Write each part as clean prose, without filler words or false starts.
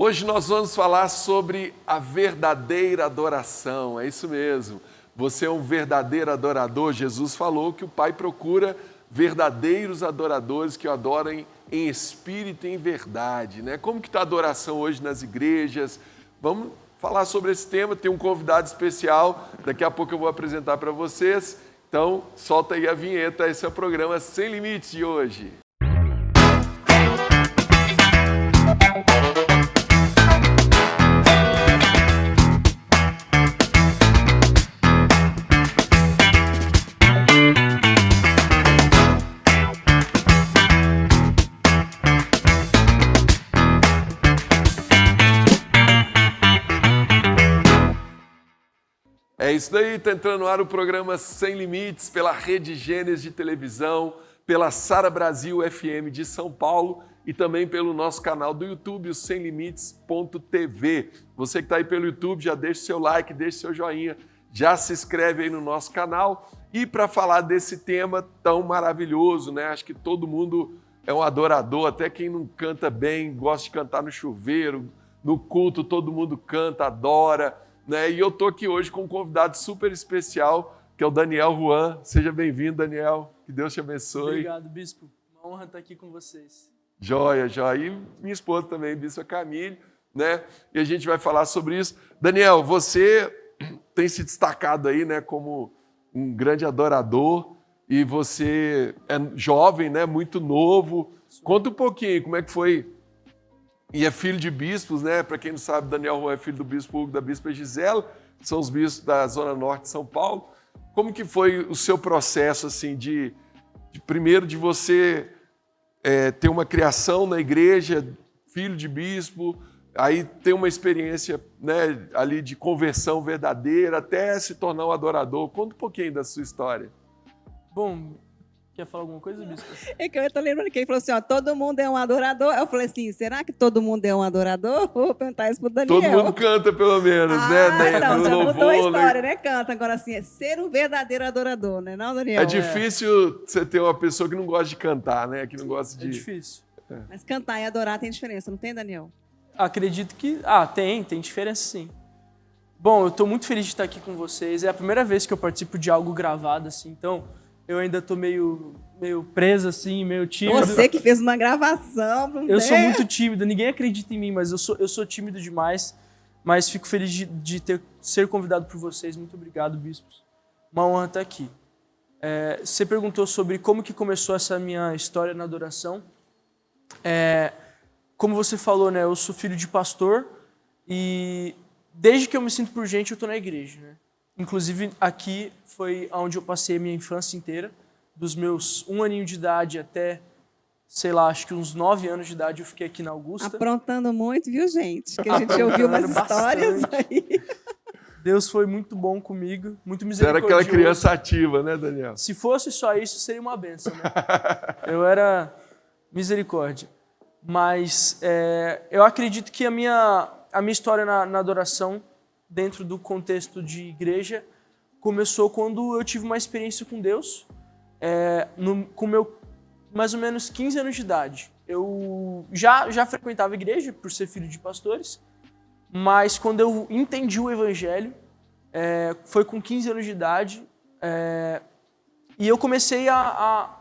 Hoje nós vamos falar sobre a verdadeira adoração, é isso mesmo. Você é um verdadeiro adorador. Jesus falou que o Pai procura verdadeiros adoradores que o adorem em espírito e em verdade, né? Como que está a adoração hoje nas igrejas? Vamos falar sobre esse tema, tem um convidado especial, daqui a pouco eu vou apresentar para vocês. Então, solta aí a vinheta, esse é o programa Sem Limites de hoje. É isso daí, está entrando no ar o programa Sem Limites, pela Rede Gênesis de televisão, pela Sara Brasil FM de São Paulo e também pelo nosso canal do YouTube, o semlimites.tv. Você que está aí pelo YouTube, já deixa seu like, deixa seu joinha, já se inscreve aí no nosso canal. E para falar desse tema tão maravilhoso, né? Acho que todo mundo é um adorador, até quem não canta bem, gosta de cantar no chuveiro, no culto todo mundo canta, adora. Né? E eu estou aqui hoje com um convidado super especial, que é o Daniel Juan. Seja bem-vindo, Daniel. Que Deus te abençoe. Obrigado, Bispo. Uma honra estar aqui com vocês. Joia, joia. E minha esposa também, Bispo Camille, né? E a gente vai falar sobre isso. Daniel, você tem se destacado aí, né, como um grande adorador e você é jovem, né, muito novo. Conta um pouquinho como é que foi. E é filho de bispos, né? Para quem não sabe, Daniel Juan é filho do bispo Hugo, da bispa Gisela, são os bispos da Zona Norte de São Paulo. Como que foi o seu processo, assim, primeiro de você ter uma criação na igreja, filho de bispo, aí ter uma experiência, né, ali de conversão verdadeira, até se tornar um adorador? Conta um pouquinho da sua história. Bom, quer falar alguma coisa, Bispo? É que eu estou lembrando que ele falou assim, ó, todo mundo é um adorador. Eu falei assim, será que todo mundo é um adorador? Vou perguntar isso pro Daniel. Todo mundo canta, pelo menos, né? Então, já louvor, mudou a história, né? Canta. Agora, assim, é ser um verdadeiro adorador, né? Não, Daniel? É difícil você ter uma pessoa que não gosta de cantar, né? Que não gosta de... É difícil. Mas cantar e adorar tem diferença, não tem, Daniel? Acredito que... tem diferença sim. Bom, eu estou muito feliz de estar aqui com vocês. É a primeira vez que eu participo de algo gravado, assim, então eu ainda estou meio preso, assim, meio tímido. Você que fez uma gravação. Eu sou muito tímido, ninguém acredita em mim, mas eu sou tímido demais. Mas fico feliz de ser convidado por vocês. Muito obrigado, bispos. Uma honra estar aqui. Você perguntou sobre como que começou essa minha história na adoração. Como você falou, né, eu sou filho de pastor e desde que eu me sinto por gente, eu estou na igreja, né? Inclusive, aqui foi onde eu passei a minha infância inteira, dos meus 1 aninho de idade até, sei lá, acho que uns 9 anos de idade eu fiquei aqui na Augusta. Aprontando muito, viu, gente? Que a gente ouviu umas histórias aí. Deus foi muito bom comigo, muito Você era misericordioso. aquela criança ativa, né, Daniel? Se fosse só isso, seria uma bênção, né? Eu era misericórdia. Mas eu acredito que a minha história na adoração, dentro do contexto de igreja, começou quando eu tive uma experiência com Deus, com mais ou menos 15 anos de idade. Eu já frequentava a igreja por ser filho de pastores, mas quando eu entendi o evangelho, foi com 15 anos de idade, e eu comecei a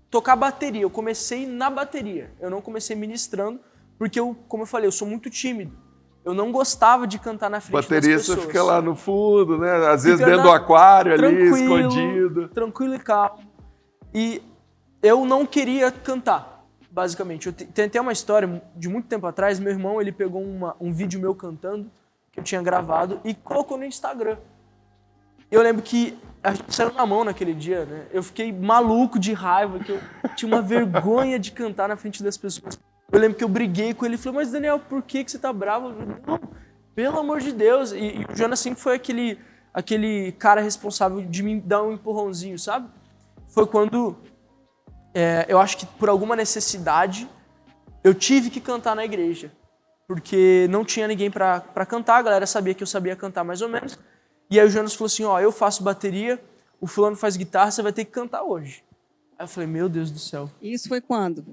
tocar bateria. Eu comecei na bateria, eu não comecei ministrando, porque como eu falei, eu sou muito tímido. Eu não gostava de cantar na frente das pessoas. Bateria você fica lá no fundo, né? Às vezes dentro do aquário ali, escondido. Tranquilo e calmo. E eu não queria cantar, basicamente. Eu tentei uma história de muito tempo atrás. Meu irmão, ele pegou um vídeo meu cantando, que eu tinha gravado, e colocou no Instagram. Eu lembro que a gente saiu na mão naquele dia, né? Eu fiquei maluco de raiva, que eu tinha uma vergonha de cantar na frente das pessoas. Eu lembro que eu briguei com ele e falei, mas Daniel, por que você tá bravo? Não, pelo amor de Deus. E o Jonas sempre foi aquele cara responsável de me dar um empurrãozinho, sabe? Foi quando, eu acho que por alguma necessidade, eu tive que cantar na igreja. Porque não tinha ninguém pra cantar, a galera sabia que eu sabia cantar mais ou menos. E aí o Jonas falou assim, eu faço bateria, o fulano faz guitarra, você vai ter que cantar hoje. Aí eu falei, meu Deus do céu. E isso foi quando?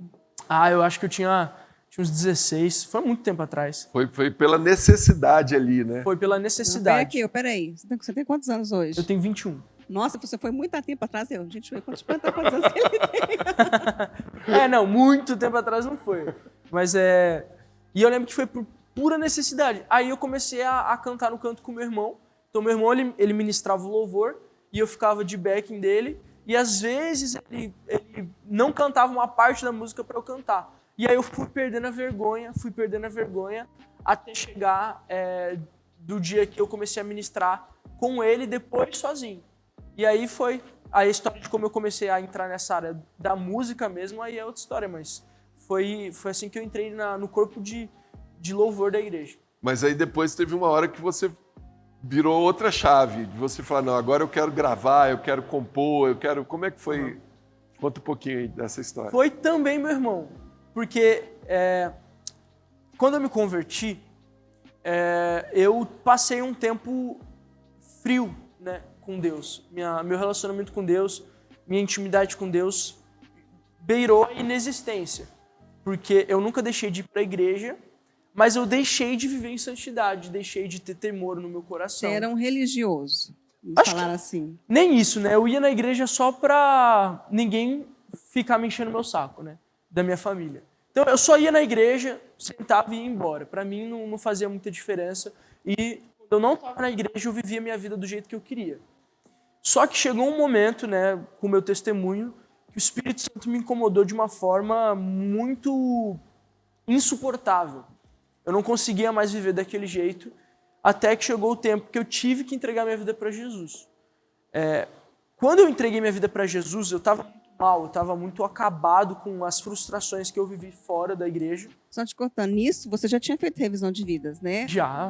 Eu acho que eu tinha Tinha uns 16, foi muito tempo atrás. Foi pela necessidade ali, né? Foi pela Não, necessidade. peraí. Você tem quantos anos hoje? Eu tenho 21. Nossa, você foi muito tempo atrás. Gente, quantos anos que ele tem? Não, muito tempo atrás não foi. Mas é... E eu lembro que foi por pura necessidade. Aí eu comecei a cantar no canto com meu irmão. Então meu irmão, ele ministrava o louvor e eu ficava de backing dele. E às vezes ele não cantava uma parte da música para eu cantar. E aí eu fui perdendo a vergonha, até chegar do dia que eu comecei a ministrar com ele, depois sozinho. E aí foi a história de como eu comecei a entrar nessa área da música mesmo, aí é outra história, mas foi assim que eu entrei no corpo de louvor da igreja. Mas aí depois teve uma hora que você virou outra chave, de você falar, não, agora eu quero gravar, eu quero compor, eu quero... Como é que foi? Conta um pouquinho aí dessa história. Foi também meu irmão, porque quando eu me converti, eu passei um tempo frio, né, com Deus. Meu relacionamento com Deus, minha intimidade com Deus beirou a inexistência, porque eu nunca deixei de ir para a igreja, mas eu deixei de viver em santidade, deixei de ter temor no meu coração. Você era um religioso, vamos falar assim. Nem isso, né? Eu ia na igreja só pra ninguém ficar me enchendo meu saco, né? Da minha família. Então eu só ia na igreja, sentava e ia embora. Pra mim não fazia muita diferença. E quando eu não estava na igreja, eu vivia a minha vida do jeito que eu queria. Só que chegou um momento, né, com o meu testemunho, que o Espírito Santo me incomodou de uma forma muito insuportável. Eu não conseguia mais viver daquele jeito, até que chegou o tempo que eu tive que entregar minha vida para Jesus. Quando eu entreguei minha vida para Jesus, eu estava muito mal, eu estava muito acabado com as frustrações que eu vivi fora da igreja. Só te cortando, nisso você já tinha feito revisão de vidas, né?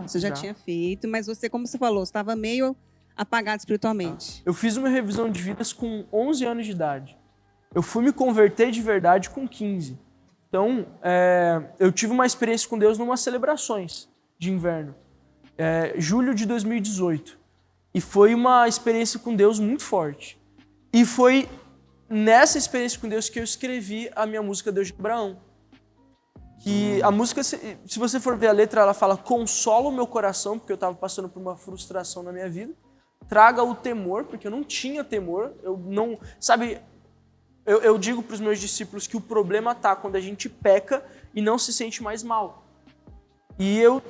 Você já tinha feito, mas você, como você falou, estava meio apagado espiritualmente. Eu fiz uma revisão de vidas com 11 anos de idade. Eu fui me converter de verdade com 15. Então, eu tive uma experiência com Deus numa celebrações de inverno. Julho de 2018. E foi uma experiência com Deus muito forte. E foi nessa experiência com Deus que eu escrevi a minha música Deus de Abraão. Que a música, se você for ver a letra, ela fala: consola o meu coração, porque eu estava passando por uma frustração na minha vida. Traga o temor, porque eu não tinha temor. Eu não... Sabe... Eu digo para os meus discípulos que o problema está quando a gente peca e não se sente mais mal. E eu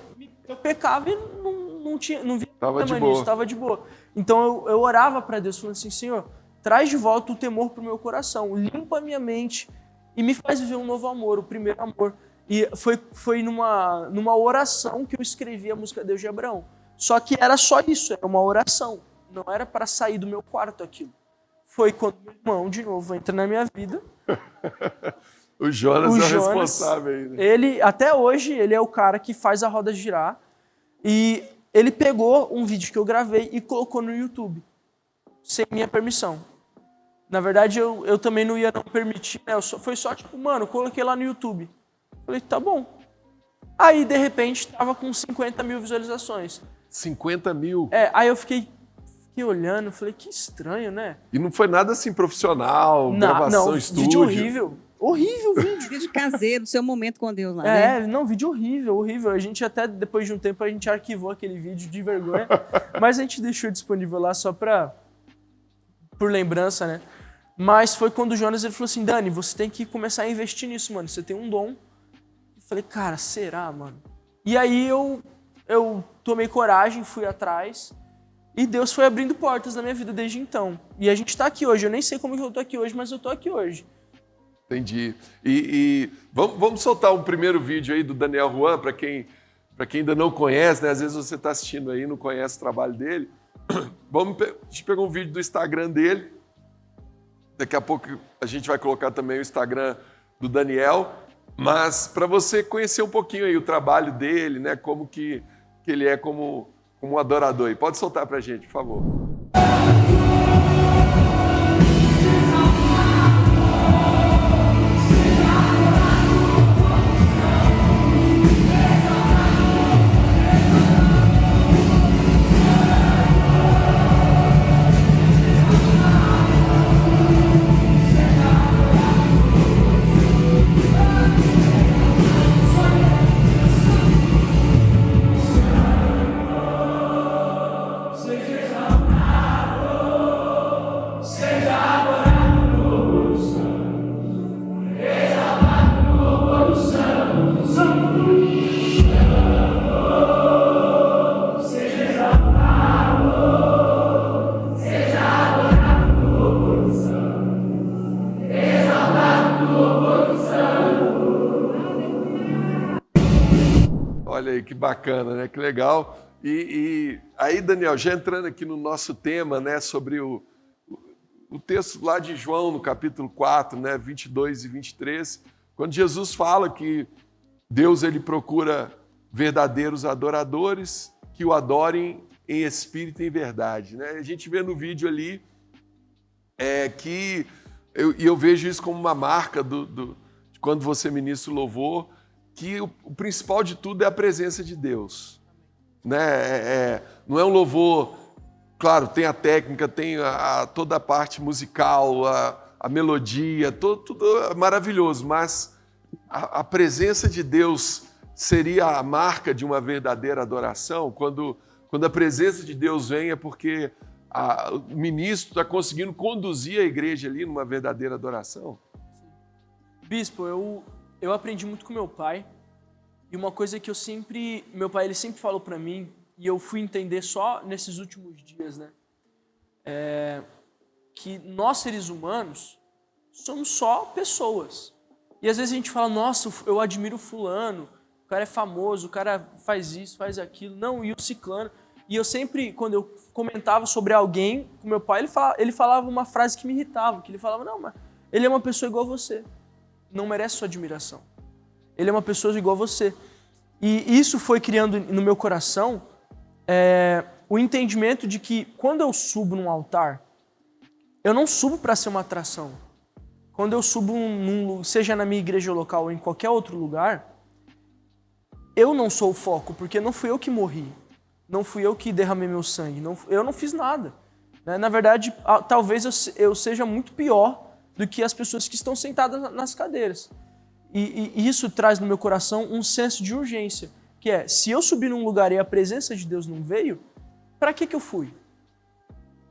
pecava e não via problema nisso, estava de boa. Então eu orava para Deus, falando assim: Senhor, traz de volta o temor para o meu coração, limpa a minha mente e me faz viver um novo amor, o primeiro amor. E foi numa oração que eu escrevi a música Deus de Abraão. Só que era só isso, era uma oração, não era para sair do meu quarto aquilo. Foi quando meu irmão, de novo, entra na minha vida. O Jonas é o responsável aí, né? Ele, até hoje, ele é o cara que faz a roda girar. E ele pegou um vídeo que eu gravei e colocou no YouTube, sem minha permissão. Na verdade, eu também não ia não permitir, né? Foi só tipo, mano, coloquei lá no YouTube. Falei, tá bom. Aí, de repente, tava com 50 mil visualizações. 50 mil? Aí eu fiquei olhando, falei, que estranho, né? E não foi nada assim profissional, gravação, estúdio? Vídeo horrível. Horrível o vídeo. Vídeo caseiro, do seu momento com Deus lá, né? Não, vídeo horrível. A gente até, depois de um tempo, a gente arquivou aquele vídeo de vergonha, mas a gente deixou disponível lá só por lembrança, né? Mas foi quando o Jonas ele falou assim: Dani, você tem que começar a investir nisso, mano. Você tem um dom. Eu falei, cara, será, mano? E aí eu tomei coragem, fui atrás. E Deus foi abrindo portas na minha vida desde então. E a gente tá aqui hoje. Eu nem sei como que eu tô aqui hoje, mas eu tô aqui hoje. Entendi. E vamos soltar um primeiro vídeo aí do Daniel Juan, para quem ainda não conhece, né? Às vezes você está assistindo aí e não conhece o trabalho dele. A gente pegou um vídeo do Instagram dele. Daqui a pouco a gente vai colocar também o Instagram do Daniel. Mas para você conhecer um pouquinho aí o trabalho dele, né? Como que ele é como um adorador aí. Pode soltar pra gente, por favor. Olha aí, que bacana, né? Que legal. E aí, Daniel, já entrando aqui no nosso tema, né, sobre o texto lá de João, no capítulo 4, né, 22 e 23, quando Jesus fala que Deus ele procura verdadeiros adoradores que o adorem em espírito e em verdade, né? A gente vê no vídeo ali que eu vejo isso como uma marca de quando você ministra o louvor, que o principal de tudo é a presença de Deus, né? Não é um louvor, claro, tem a técnica, tem toda a parte musical, a melodia, tudo maravilhoso, mas a presença de Deus seria a marca de uma verdadeira adoração. Quando a presença de Deus vem é porque o ministro está conseguindo conduzir a igreja ali numa verdadeira adoração. Bispo, eu aprendi muito com meu pai, e uma coisa que meu pai ele sempre falou para mim, e eu fui entender só nesses últimos dias, né? Que nós seres humanos somos só pessoas. E às vezes a gente fala, nossa, eu admiro fulano, o cara é famoso, o cara faz isso, faz aquilo, não, e o ciclano. E eu sempre, quando eu comentava sobre alguém com meu pai, ele falava uma frase que me irritava, que ele falava, não, mas ele é uma pessoa igual a você, não merece sua admiração. Ele é uma pessoa igual a você. E isso foi criando no meu coração o entendimento de que quando eu subo num altar, eu não subo para ser uma atração. Quando eu subo, seja na minha igreja local ou em qualquer outro lugar, eu não sou o foco, porque não fui eu que morri. Não fui eu que derramei meu sangue. Eu não fiz nada. Né? Na verdade, talvez eu seja muito pior do que as pessoas que estão sentadas nas cadeiras. E isso traz no meu coração um senso de urgência, que é, se eu subir num lugar e a presença de Deus não veio, para que eu fui?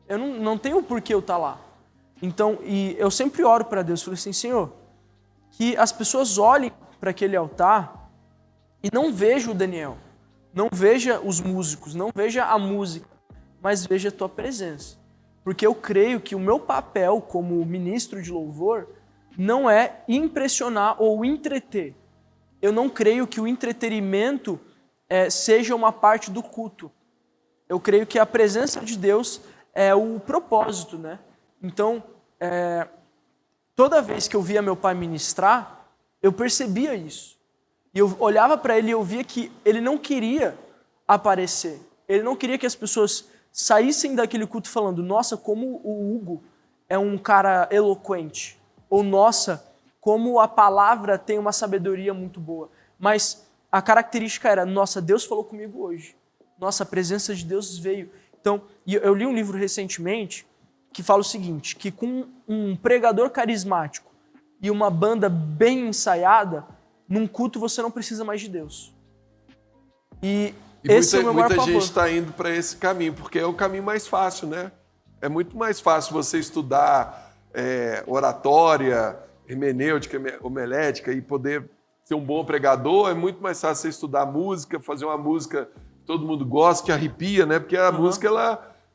Eu não tenho por que eu estar lá. Então, e eu sempre oro para Deus, falei assim, Senhor, que as pessoas olhem para aquele altar e não vejam o Daniel, não veja os músicos, não veja a música, mas veja a tua presença. Porque eu creio que o meu papel como ministro de louvor não é impressionar ou entreter. Eu não creio que o entretenimento seja uma parte do culto. Eu creio que a presença de Deus é o propósito, né? Então, toda vez que eu via meu pai ministrar, eu percebia isso. E eu olhava para ele e eu via que ele não queria aparecer. Ele não queria que as pessoas saíssem daquele culto falando, nossa, como o Hugo é um cara eloquente. Ou, nossa, como a palavra tem uma sabedoria muito boa. Mas a característica era, nossa, Deus falou comigo hoje. Nossa, a presença de Deus veio. Então, eu li um livro recentemente que fala o seguinte, que com um pregador carismático e uma banda bem ensaiada, num culto você não precisa mais de Deus. E esse é o meu maior pavor. Muita gente está indo para esse caminho, porque é o caminho mais fácil, né? É muito mais fácil você estudar oratória, hermenêutica, homilética e poder ser um bom pregador. É muito mais fácil você estudar música, fazer uma música que todo mundo gosta, que arrepia, né? Porque a música,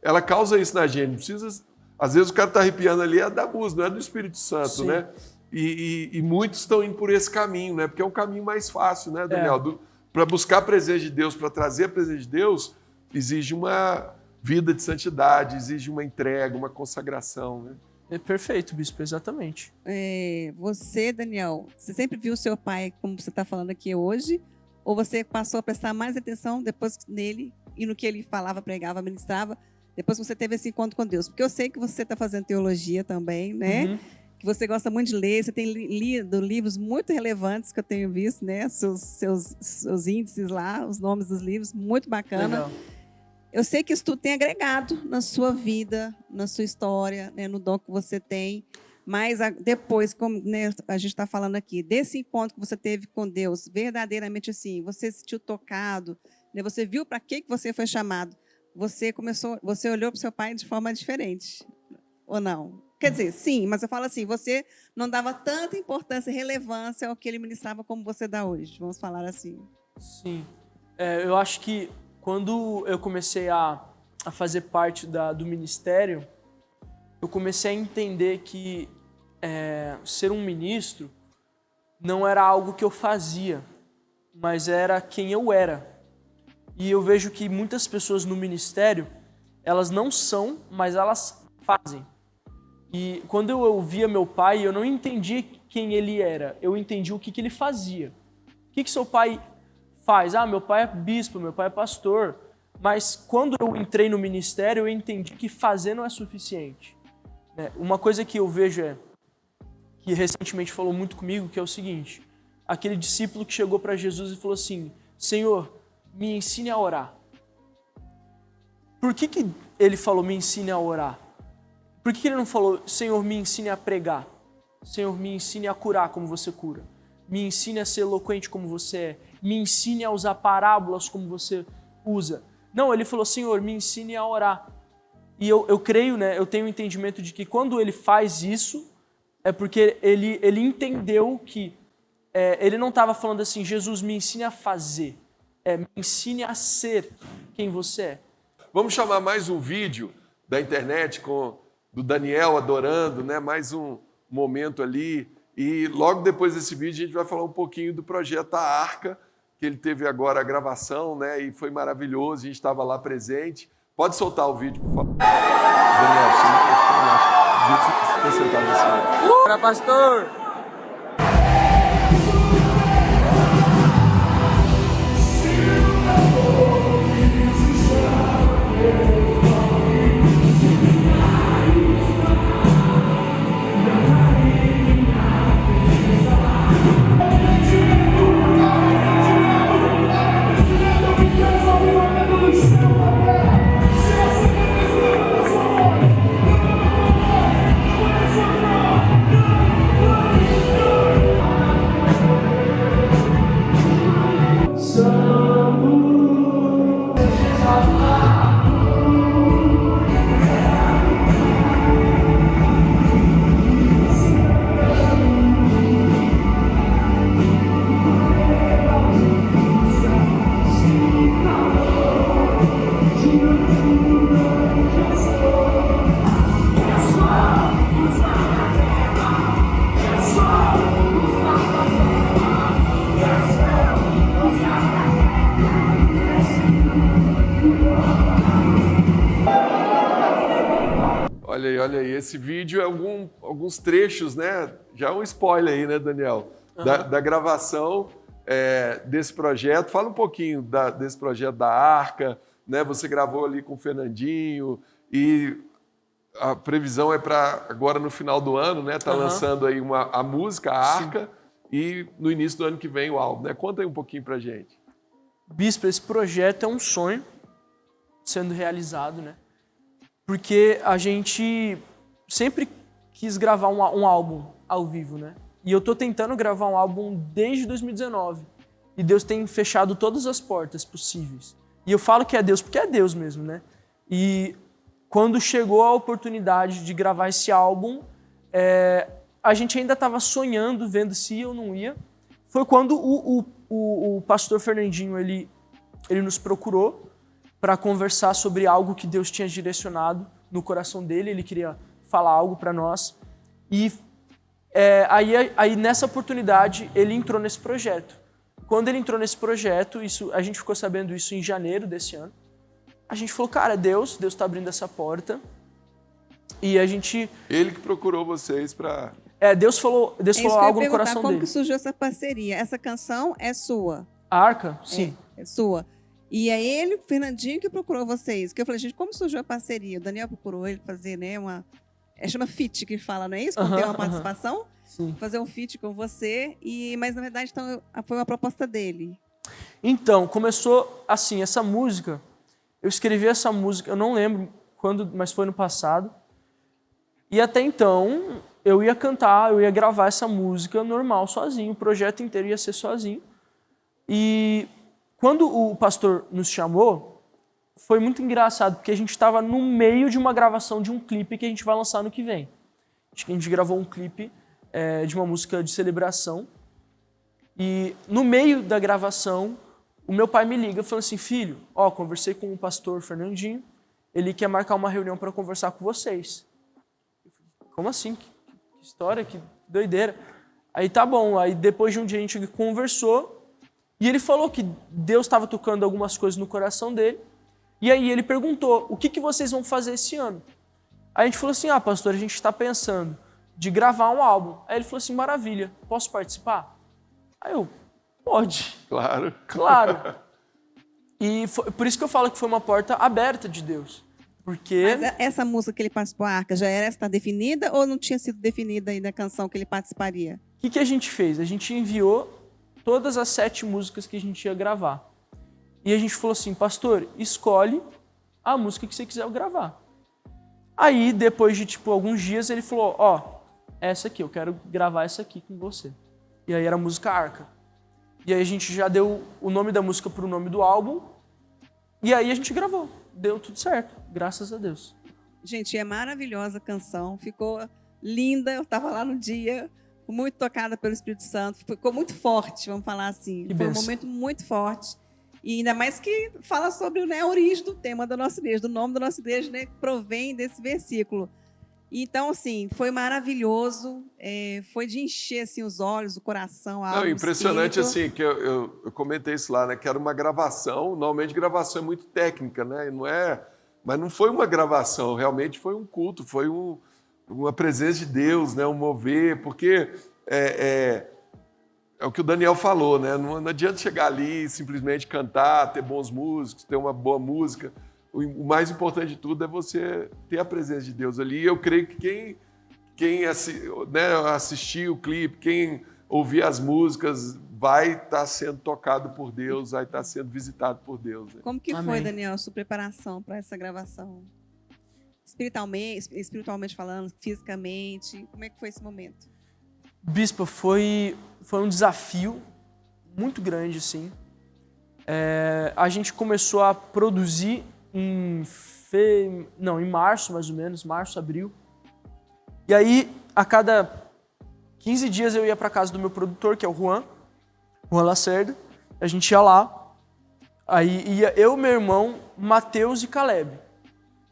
ela causa isso na gente. Não precisa... Às vezes o cara está arrepiando ali é da música, não é do Espírito Santo, sim, né? E muitos estão indo por esse caminho, né? Porque é um caminho mais fácil, né, Daniel? Para buscar a presença de Deus, para trazer a presença de Deus, exige uma vida de santidade, exige uma entrega, uma consagração, né? É perfeito, bispo, exatamente. Você, Daniel, você sempre viu o seu pai como você está falando aqui hoje? Ou você passou a prestar mais atenção depois nele e no que ele falava, pregava, ministrava, depois que você teve esse encontro com Deus? Porque eu sei que você está fazendo teologia também, né? Uhum. Que você gosta muito de ler, você tem lido livros muito relevantes que eu tenho visto, né? Seus índices lá, os nomes dos livros, muito bacana. Legal. Eu sei que isso tudo tem agregado na sua vida, na sua história, né? No dom que você tem. Mas depois, como, né, a gente está falando aqui, desse encontro que você teve com Deus, verdadeiramente assim, você se sentiu tocado, né? Você viu para que você foi chamado. Você olhou para o seu pai de forma diferente, ou não? Quer dizer, sim, mas eu falo assim, você não dava tanta importância e relevância ao que ele ministrava como você dá hoje, vamos falar assim. Sim, eu acho que quando eu comecei a fazer parte do ministério, eu comecei a entender que ser um ministro não era algo que eu fazia, mas era quem eu era. E eu vejo que muitas pessoas no ministério, elas não são, mas elas fazem. E quando eu ouvia meu pai, eu não entendi quem ele era, eu entendi o que ele fazia. O que seu pai faz? Ah, meu pai é bispo, meu pai é pastor. Mas quando eu entrei no ministério, eu entendi que fazer não é suficiente. Uma coisa que eu vejo que recentemente falou muito comigo, que é o seguinte: aquele discípulo que chegou para Jesus e falou assim: Senhor, me ensine a orar. Por que ele falou, me ensine a orar? Por que ele não falou, Senhor, me ensine a pregar? Senhor, me ensine a curar como você cura. Me ensine a ser eloquente como você é. Me ensine a usar parábolas como você usa. Não, ele falou, Senhor, me ensine a orar. E eu creio, eu tenho o entendimento de que quando ele faz isso, é porque ele entendeu que ele não estava falando assim, Jesus, me ensine a fazer. Me ensine a ser quem você é. Vamos chamar mais um vídeo da internet do Daniel adorando, mais um momento ali. E logo depois desse vídeo a gente vai falar um pouquinho do projeto A Arca, que ele teve agora a gravação, e foi maravilhoso, a gente estava lá presente. Pode soltar o vídeo, por favor. Daniel, seu microfone, acho que você está sentado assim. Bora, pastor! Olha aí, esse vídeo é alguns trechos, já é um spoiler aí, Daniel? Da gravação desse projeto. Fala um pouquinho desse projeto da Arca, Você gravou ali com o Fernandinho e a previsão é para agora no final do ano, Tá lançando aí a música, a Arca, sim, e no início do ano que vem o álbum, Conta aí um pouquinho pra gente. Bispo, esse projeto é um sonho sendo realizado, Porque a gente sempre quis gravar um álbum ao vivo, E eu tô tentando gravar um álbum desde 2019. E Deus tem fechado todas as portas possíveis. E eu falo que é Deus porque é Deus mesmo, E quando chegou a oportunidade de gravar esse álbum, a gente ainda estava sonhando, vendo se ia ou não ia. Foi quando o pastor Fernandinho, ele nos procurou para conversar sobre algo que Deus tinha direcionado no coração dele. Ele queria falar algo para nós. E aí, nessa oportunidade, ele entrou nesse projeto. Quando ele entrou nesse projeto, a gente ficou sabendo isso em janeiro desse ano. A gente falou, cara, Deus está abrindo essa porta. E a gente... Ele que procurou vocês para... Deus falou algo no coração dele. Como que surgiu essa parceria? Essa canção é sua? A Arca? Sim. É sua. E é ele, o Fernandinho, que procurou vocês. Que eu falei, gente, como surgiu a parceria? O Daniel procurou ele fazer, uma... chama feat que fala, não é isso? Quando tem uma participação? Sim. Fazer um feat com você. Mas, na verdade, então, foi uma proposta dele. Então, começou assim, essa música... Eu escrevi essa música, eu não lembro quando, mas foi no passado. E até então, eu ia cantar, eu ia gravar essa música normal, sozinho. O projeto inteiro ia ser sozinho. E... quando o pastor nos chamou, foi muito engraçado, porque a gente estava no meio de uma gravação de um clipe que a gente vai lançar no que vem. A gente gravou um clipe de uma música de celebração. E no meio da gravação, o meu pai me liga falando assim, filho, conversei com o pastor Fernandinho, ele quer marcar uma reunião para conversar com vocês. Eu falei, como assim? Que história, que doideira. Aí tá bom, aí depois de um dia a gente conversou, E ele falou que Deus estava tocando algumas coisas no coração dele. E aí ele perguntou, o que vocês vão fazer esse ano? Aí a gente falou assim, pastor, a gente está pensando de gravar um álbum. Aí ele falou assim, maravilha, posso participar? Aí eu, pode. Claro. Claro. E por isso que eu falo que foi uma porta aberta de Deus. Porque... Mas essa música que ele participou, a Arca, já está definida ou não tinha sido definida ainda a canção que ele participaria? O que a gente fez? A gente enviou todas as 7 músicas que a gente ia gravar. E a gente falou assim, pastor, escolhe a música que você quiser gravar. Aí, depois de alguns dias, ele falou, essa aqui, eu quero gravar essa aqui com você. E aí era a música Arca. E aí a gente já deu o nome da música pro nome do álbum. E aí a gente gravou. Deu tudo certo, graças a Deus. Gente, é maravilhosa a canção, ficou linda, eu estava lá no dia, muito tocada pelo Espírito Santo, ficou muito forte, vamos falar assim. Que Foi um benção. momento muito forte. E ainda mais que fala sobre, né, a origem do tema da nossa igreja, do nome da nossa igreja, né, que provém desse versículo. Então, assim, foi maravilhoso, foi de encher assim, os olhos, o coração, a alma, Não, o impressionante espírito. assim, que eu comentei isso lá, né? Que era uma gravação, normalmente gravação é muito técnica, né? Mas não foi uma gravação, realmente foi um culto, foi uma presença de Deus, né? Um mover, porque é o que o Daniel falou, né? Não adianta chegar ali e simplesmente cantar, ter bons músicos, ter uma boa música. O mais importante de tudo é você ter a presença de Deus ali. E eu creio que quem assistir o clipe, quem ouvir as músicas, vai estar sendo tocado por Deus, vai estar sendo visitado por Deus. Né? Como que foi, Amém. Daniel, a sua preparação para essa gravação? Espiritualmente falando, fisicamente, como é que foi esse momento? Bispo, foi um desafio muito grande, sim. A gente começou a produzir em março, mais ou menos, março, abril. E aí, a cada 15 dias eu ia para casa do meu produtor, que é o Juan Lacerda. A gente ia lá, aí ia eu, meu irmão, Matheus e Caleb.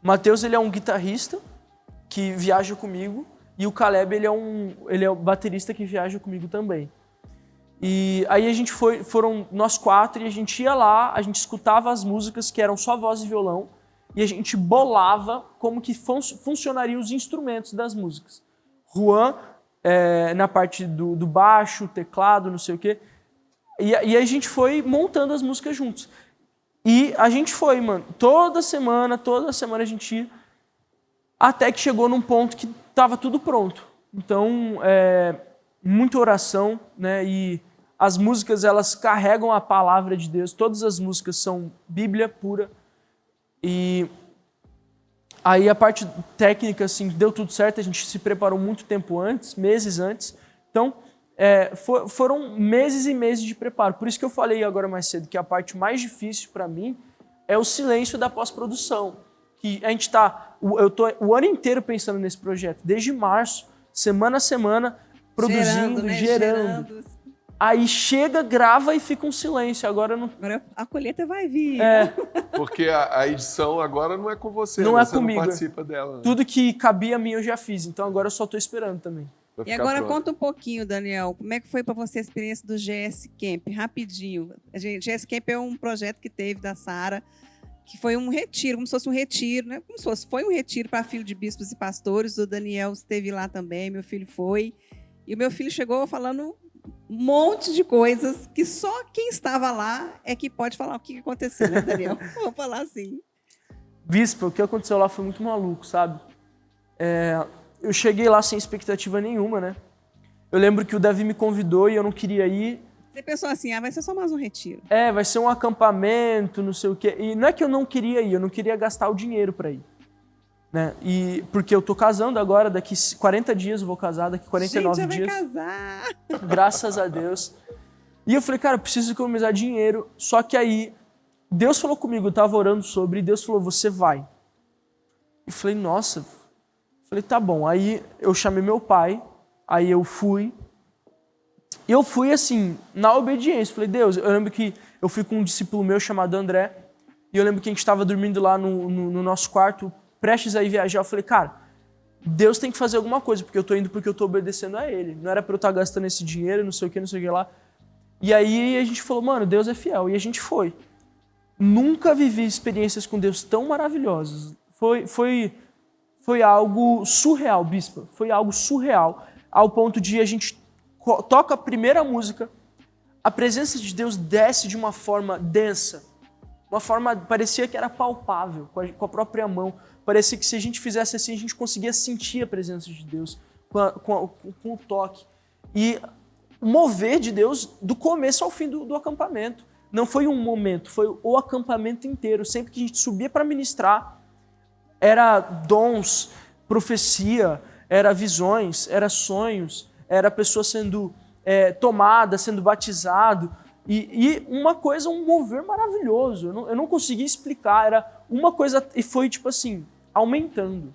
Matheus, ele é um guitarrista que viaja comigo, e o Caleb, ele é o baterista que viaja comigo também. E aí a gente foram nós 4 e a gente ia lá, a gente escutava as músicas que eram só voz e violão e a gente bolava como que funcionariam os instrumentos das músicas. Juan na parte do baixo, teclado, não sei o quê. E a gente foi montando as músicas juntos. E a gente foi, mano, toda semana a gente ia, até que chegou num ponto que estava tudo pronto. Então, muita oração, né? E as músicas, elas carregam a palavra de Deus. Todas as músicas são Bíblia pura. E aí a parte técnica, assim, deu tudo certo. A gente se preparou muito tempo antes, meses antes. Então, foram meses e meses de preparo. Por isso que eu falei agora mais cedo que a parte mais difícil para mim é o silêncio da pós-produção. Que a gente eu tô o ano inteiro pensando nesse projeto, desde março, semana a semana, produzindo, gerando. Aí chega, grava e fica um silêncio. Agora a colheita vai vir. Porque a edição agora não é com você, não né? é Você comigo. não participa dela. Né? Tudo que cabia a mim eu já fiz, então agora eu só estou esperando também. E agora conta um pouquinho, Daniel, como é que foi para você a experiência do GS Camp? Rapidinho. GS Camp é um projeto que teve da Sara, que foi um retiro, como se fosse um retiro, né? Foi um retiro para filho de bispos e pastores. O Daniel esteve lá também, meu filho foi. E o meu filho chegou falando um monte de coisas que só quem estava lá é que pode falar o que aconteceu, né, Daniel? Vamos falar assim. Bispo, o que aconteceu lá foi muito maluco, sabe? Eu cheguei lá sem expectativa nenhuma, né? Eu lembro que o Davi me convidou e eu não queria ir. Você pensou assim, vai ser só mais um retiro. Vai ser um acampamento, não sei o quê. E não é que eu não queria ir, eu não queria gastar o dinheiro para ir. Né? E porque eu tô casando agora, daqui 40 dias eu vou casar, daqui 49 Gente, dias. Vai casar. Graças a Deus. E eu falei, cara, eu preciso economizar dinheiro. Só que aí, Deus falou comigo, eu tava orando sobre, e Deus falou, você vai. E falei, nossa. Falei, tá bom. Aí eu chamei meu pai, aí eu fui. E eu fui assim, na obediência. Falei, Deus, eu lembro que eu fui com um discípulo meu chamado André, e eu lembro que a gente estava dormindo lá no nosso quarto, prestes a ir viajar. Eu falei, cara, Deus tem que fazer alguma coisa, porque eu tô indo porque eu tô obedecendo a Ele. Não era para eu estar gastando esse dinheiro, não sei o que lá. E aí a gente falou, mano, Deus é fiel. E a gente foi. Nunca vivi experiências com Deus tão maravilhosas. Foi algo surreal, bispa. Foi algo surreal. Ao ponto de a gente toca a primeira música, a presença de Deus desce de uma forma densa. Uma forma, parecia que era palpável, com a própria mão. Parecia que se a gente fizesse assim, a gente conseguia sentir a presença de Deus com o toque. E o mover de Deus do começo ao fim do acampamento. Não foi um momento, foi o acampamento inteiro. Sempre que a gente subia para ministrar, era dons, profecia, era visões, era sonhos, era pessoa sendo tomada, sendo batizado. E uma coisa, um mover maravilhoso. Eu não conseguia explicar, era uma coisa, e foi tipo assim, aumentando.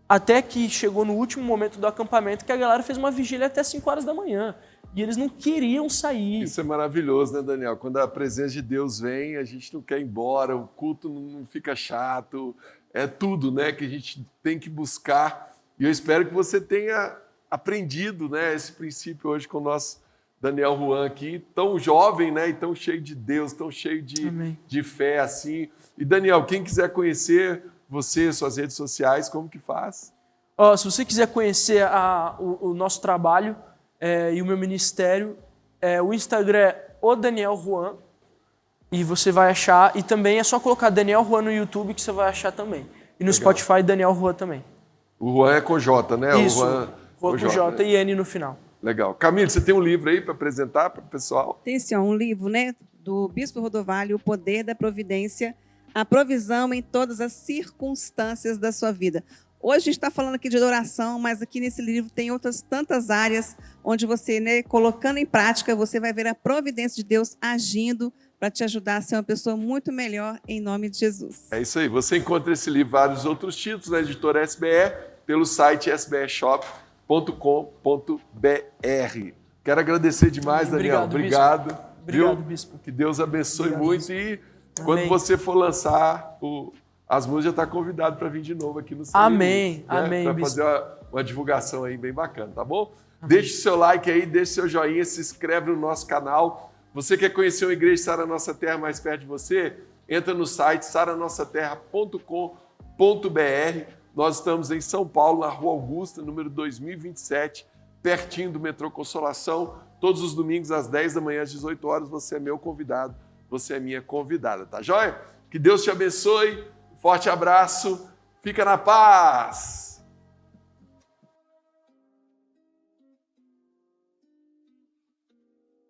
Até que chegou no último momento do acampamento que a galera fez uma vigília até 5 horas da manhã. E eles não queriam sair. Isso é maravilhoso, né, Daniel? Quando a presença de Deus vem, a gente não quer ir embora, o culto não fica chato. É tudo, né, que a gente tem que buscar. E eu espero que você tenha aprendido, né, esse princípio hoje com o nosso Daniel Juan aqui, tão jovem, né, e tão cheio de Deus, tão cheio de fé, assim. E, Daniel, quem quiser conhecer você, suas redes sociais, como que faz? Se você quiser conhecer o nosso trabalho e o meu ministério, o Instagram é o Daniel Juan, e você vai achar, e também é só colocar Daniel Juan no YouTube que você vai achar também. E no Legal. Spotify, Daniel Juan também. O Juan é com J, né? Isso, o Juan com J e N no final. Legal. Camilo, você tem um livro aí para apresentar para o pessoal? Tem sim, um livro, né, do Bispo Rodovalho, O Poder da Providência, a provisão em todas as circunstâncias da sua vida. Hoje a gente está falando aqui de adoração, mas aqui nesse livro tem outras tantas áreas onde você, né, colocando em prática, você vai ver a providência de Deus agindo para te ajudar a ser uma pessoa muito melhor, em nome de Jesus. É isso aí. Você encontra esse livro e vários outros títulos na editora SBE pelo site sbeshop.com.br. Quero agradecer demais, Daniel. Obrigado. Obrigado, bispo. Que Deus abençoe Obrigado, muito. bispo. E Amém. quando você for lançar as músicas, já está convidado para vir de novo aqui no Amém. Minutos, né? Amém, para bispo. fazer uma divulgação aí bem bacana, tá bom? Deixe seu like aí, deixe seu joinha, se inscreve no nosso canal. Você quer conhecer uma igreja Sara Nossa Terra mais perto de você? Entra no site saranossaterra.com.br. Nós estamos em São Paulo, na Rua Augusta, número 2027, pertinho do metrô Consolação. Todos os domingos, às 10 da manhã, às 18 horas, você é meu convidado, você é minha convidada, tá joia? Que Deus te abençoe, forte abraço, fica na paz!